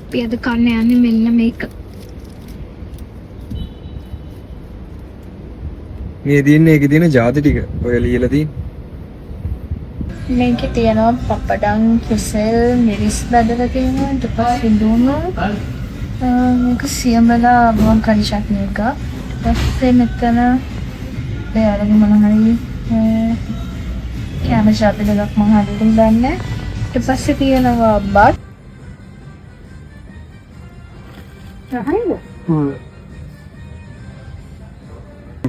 අපි අද කන්න යන්නේ මෙන්න මේක. මේ දින්නේ ඒකේ තියෙන ಜಾති ටික ඔය ලියලා තියෙන. මේකේ තියෙනවා පපඩම් කෙසෙල් මිරිස් බදලා තියෙනවා ඊට පස්සේ දුණු මේක සියඹලා මොන් කරි චට්නි එක. ඊට පස්සේ මෙතන එයාලගේ මොන හරි කැම ශාප් එකක් මම හරියට දන්නේ. ඊට පස්සේ තියෙනවා බත්.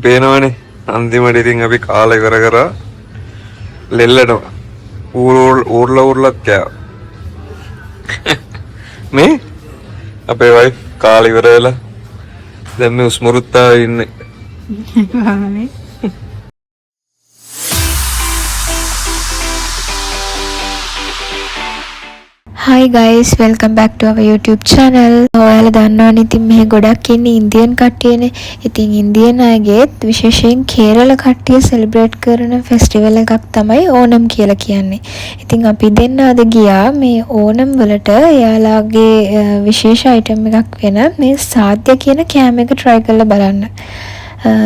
පේනවනේ අන්තිමට ඉතින් අපි කාලේ කර ලෙල්ලනවා. ඌර්ලත් කෑවා. මේ අපේ වයිෆ් කාලේ ඉවර වෙලා දැන් මේ උස්මරුත්තාවේ ඉන්නේ. Hi guys, welcome back to our YouTube channel. ඔයාලා දන්නවනේ ඉතින් මෙහි ගොඩක් ඉන්නේ ඉන්දියන් කට්ටියනේ. ඉතින් ඉන්දියන් අයගේත් විශේෂයෙන් කේරළ කට්ටිය සෙලිබ්‍රේට් කරන ෆෙස්ටිවල් එකක් තමයි ඕනම් කියලා කියන්නේ. ඉතින් අපි දෙන්න අද ගියා මේ ඕනම් වලට එයාලාගේ විශේෂ අයිටම් එකක් වෙන මේ සාද්‍ය කියන කෑම එක try කරලා බලන්න.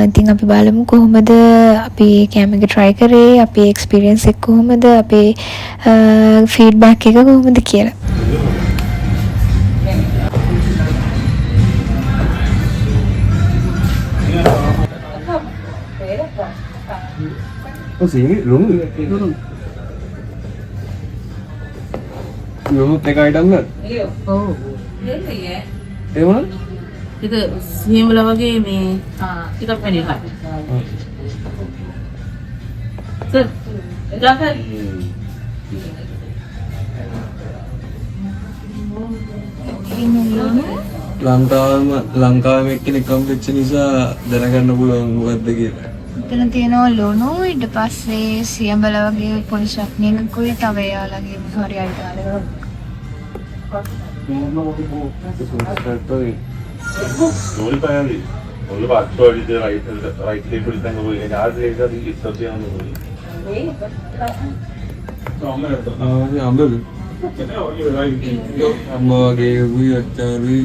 ඉතින් අපි බලමු කොහොමද අපි කෑම එක try කරේ, අපේ experience එක කොහොමද, අපේ feedback එක කොහොමද කියලා. ලුණුත් එක අයිටම් ගන්න. ඔව්. දෙන්නේ. ඒ මොනවද? ඒක සියඹලා වගේ මේ ටිකක් වෙන එකක්. සර්. ජාෆර්. ලංකාවේ එක්කෙනෙක් කම්පෙච්ච නිසා දැනගන්න පුළුවන් මොකද්ද කියලා. මෙතන තියෙනවා ලුණු, ඊට පස්සේ සියඹල වගේ පොඩි චට්නි එකකුයි තව එයාලගේ හරි item Dole payandi. Dole baatchori the right table thing over here. Aaj ekda di sabzi aanu hoi. අම්බල අම්මගේ උයි අච්චාරුයි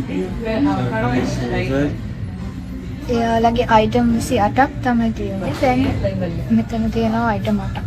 එයාලගේ අයිටම් 28ක් තමයි තියෙන්නේ. දැන් මෙතන තියෙනවා අයිටම් 8ක්.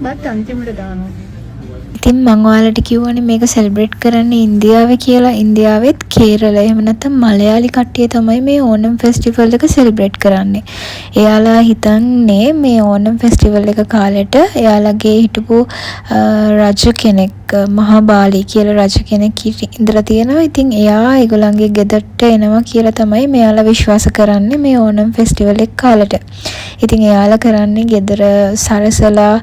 බත් අන්තිමට දානවා. ඉතින් මම ඔයාලට කිව්වනේ මේක සෙලිබ්‍රේට් කරන්න ඉන්දියාවේ කියලා. ඉන්දියාවෙත් කේරළ එහෙම නැත්නම් මලයාලි කට්ටිය තමයි මේ ඕනම් ෆෙස්ටිවල් එක සෙලිබ්‍රේට් කරන්නේ. එයාලා හිතන්නේ මේ ඕනම් ෆෙස්ටිවල් එක කාලෙට එයාලගේ හිටපු රජ කෙනෙක් මහාබාලි කියලා රජ කෙනෙක් ඉඳලා තියෙනවා. ඉතින් එයා ඒගොල්ලන්ගේ ගෙදරට එනවා කියලා තමයි මෙයාලා විශ්වාස කරන්නේ මේ ඕනම් ෆෙස්ටිවල් එක කාලෙට. ඉතින් එයාලා කරන්නේ ගෙදර සරසලා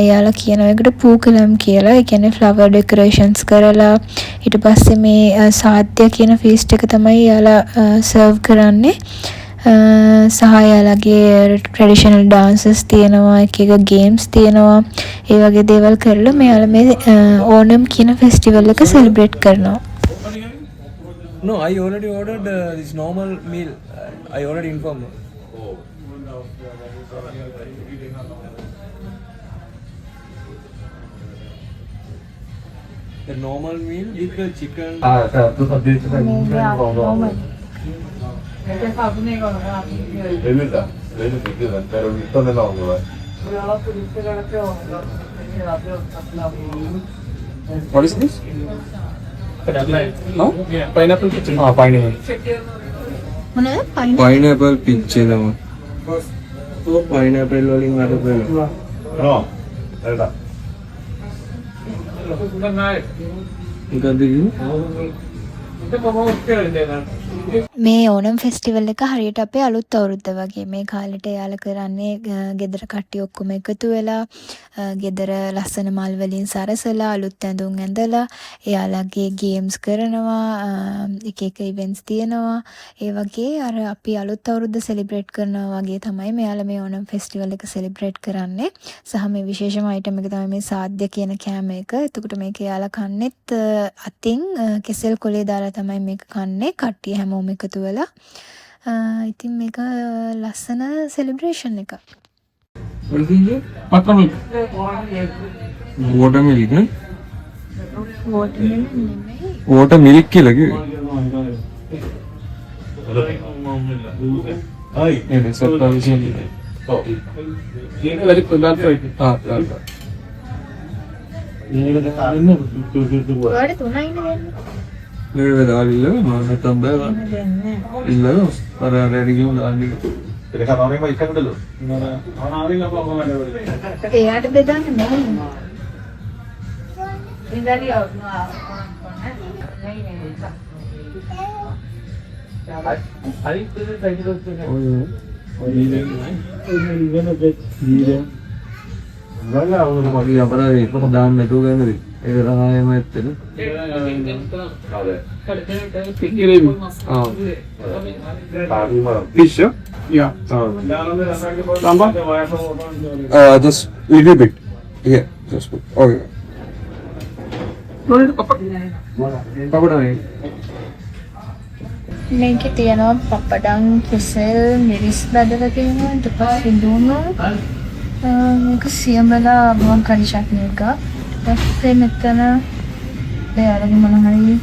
එයාලා කියන එකට පූකලම් කියලා. ඒ කියන්නේ ෆ්ලවර් ඩෙකොරේෂන්ස් කරලා ඊට පස්සේ මේ සාද්‍ය කියන ෆීස්ට් එක තමයි එයාලා සර්ව් කරන්නේ. සහ එයාලගේ ට්‍රැඩිෂනල් ඩාන්සස් තියෙනවා, එක ගේම්ස් තියෙනවා. ඒ වගේ දේවල් කරලා මෙයාලා මේ ඕනම් කියන ෆෙස්ටිවල් එක සෙලිබ්‍රේට් කරනවා. No, I already ordered this normal meal. I already informed. The normal meal with the chicken. Tu sabzi se normal. Velida. Pero listo de nuevo. What is this? No? Pineapple pizza. Pineapple. මොනවද? Pineapple pizza නම. Pineapple වලින් හදපු. No. Velida. මොකද්ද කිව්වේ? මේ ඕනම් festival එක හරියට අපේ අලුත් අවුරුද්ද වගේ. මේ කාලෙට එයාලා කරන්නේ ගෙදර කට්ටිය ඔක්කොම එකතු වෙලා ගෙදර ලස්සන මල් වලින් සරසලා අලුත් ඇඳුම් ඇඳලා එයාලගේ ගේම්ස් කරනවා, එක එක ඉවෙන්ට්ස් තියෙනවා. ඒ වගේ අර අපි අලුත් අවුරුද්ද සෙලිබ්‍රේට් කරනවා වගේ තමයි මෙයාලා මේ ඕනම් ෆෙස්ටිවල් එක සෙලිබ්‍රේට් කරන්නේ. සහ මේ විශේෂම අයිටම් එක තමයි මේ සාද්‍ය කියන කෑම එක. එතකොට මේක එයාලා කන්නෙත් අතින් කෙසෙල් කොලේ දාලා තමයි මේක කන්නේ. කට්ටිය හැමෝම එකතු වෙලා. ඉතින් මේක ලස්සන සෙලිබ්‍රේෂන් එකක්. watermelon නේ? watermelon කියලා කිව්වේ. නේද සර්ප්‍රයිසින්. ඒක වැඩි ප්‍රදාත් වෙයි. ඔයාලට 3යි නේ මේ වෙලාවිල්ල මම නැත්තම් බෑ. ඉල්ල අර රෙඩිගියු දාන්නේ. ඒක තමයි මම ඉස්සරහටලු. එයාට බෙදන්න නැහැ. මගේ අපරාධේ කොහොමද දාන්න නැතුව ගන්නද? ඒක රහයම ඇත්තද? Fish? Yeah. Samba? Just little bit. Yeah, just put. Okay. Papadang. මේකේ තියෙනවා පපඩම්, කෙසෙල්, මිරිස් බදලා තියෙනවා. ඊට පස්සේ දුණු මේක සියඹලා මොන කරි චට්නි එක. ඊට පස්සේ මෙතන දෙයාලගේ මොන හරි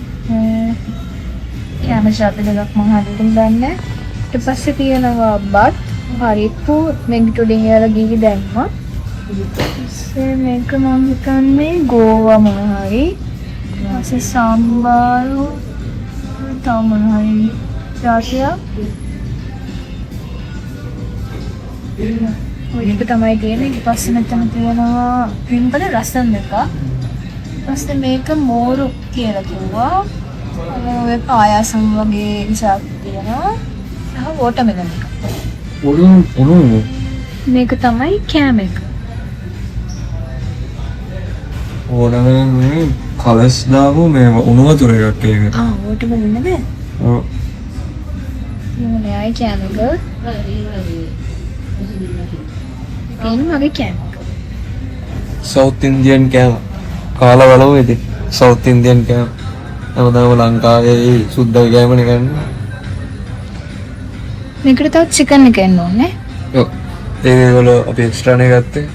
කැමරා දෙකක් මම හරියට දන්නේ. ඊට පස්සේ තියෙනවා බත්, හරිප්පු, මෙග්ටුඩින් යාලා ගිහි දැම්මා. ඊපස්සේ මේක මම හිතන්නේ ගෝවා මොන හරි. ඊපස්සේ සම්බාරු තව මොන හරි ජාතියක්. ඔයක තමයි තියෙන්නේ. ඊට පස්සේ මෙතන තියෙනවා පින්බල රසම් එක. ඊට පස්සේ මේක මෝරු කියලා කිව්වා. ඔය පායසම් වගේ ඉසක් තියෙනවා. සහ වෝටර්මෙලන් එක. උණු මේක තමයි කෑම එක. ඕනනම් මේ කලස් දාපු මේ උණු වතුර එකක් ඒක. වෝටර්මෙලන් නේද? ඔව්. මේ අය කෑම එක. එන්න මගේ කෑම එක. South Indian කෑම. කාලා බලමුද? South Indian කෑම. නමුත් ලංකාවේ සුද්ධ කෑමනේ ගන්නේ. මේකට තව චිකන් එක එන්න ඕනේ. ඔව්. ඒගොල්ලෝ අපි එක්ස්ට්‍රා නේ ගත්තේ.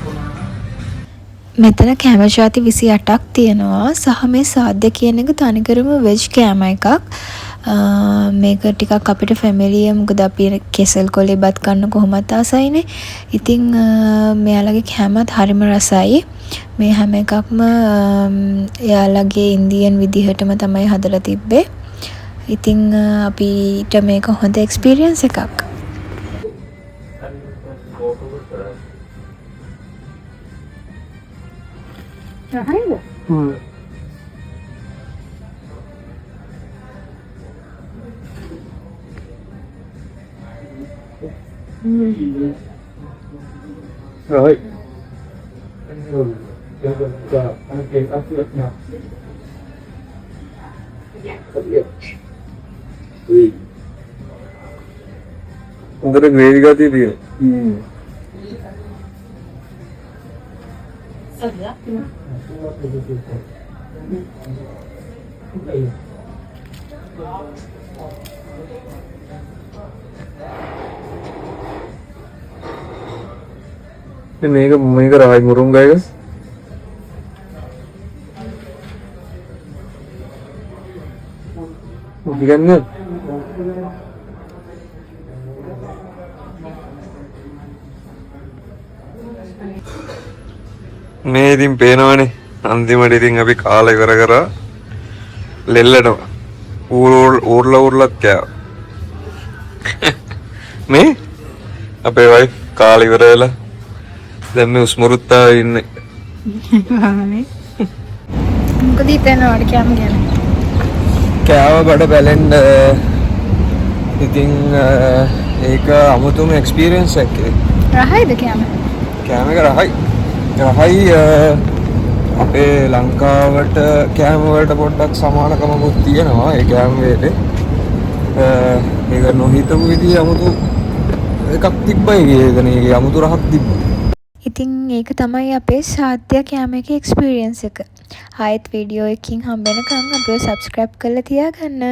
මෙතන කෑම ජාති 28ක් තියෙනවා. සහ මේ සාද්‍ය කියන එක තනිකරම වෙජ් කෑම එකක්. මේක ටිකක් අපිට ෆැමිලිය මොකද අපි කෙසල් කොලේ බත් කන්න කොහොමද ආසයිනේ. ඉතින් මෙයාලගේ කෑමත් හරිම රසයි. මේ හැම එකක්ම එයාලගේ ඉන්දියන් විදිහටම තමයි හදලා තිබ්බේ. ඉතින් අපිට මේක හොඳ එක්ස්පීරියන්ස් එකක්. Right. अंदर ग्रेवी का भी है මේක රායි මුරුංගායක ගන්න මේ ඉතින් පේනවනේ අන්තිමට ඉතින් අපි කාලේ ඉවර කරා ලෙල්ලනවා ඌර්ලත් කෑවා මේ අපේ වයිෆ් කාලේ ඉවර වෙලා දැන් මේ උස්මරුත්තා ඉන්නේ මොකද හිතන්නේ ඔයාලට කැම ගැන කෑව බඩ බැලෙන්ඩ ඉතින් ඒක අමුතුම එක්ස්පීරියන්ස් එකක්. රහයිද කෑම? කෑම එක රහයි අපේ ලංකාවට කෑම වලට පොඩ්ඩක් සමානකමකුත් තියෙනවා ඒ කෑම වේලේ. ඒක නොහිතපු විදිහ අමුතු එකක් තිබ්බයි ඒකනේ අමුතු රහක් තිබ්බා. ඉතින් ඒක තමයි අපේ සාත්‍ය කෑම එකේ එක්ස්පීරියන්ස් එක. ආයෙත් වීඩියෝ එකකින් හම්බ වෙනකන් අපිව සබ්ස්ක්‍රයිබ් කරලා තියාගන්න.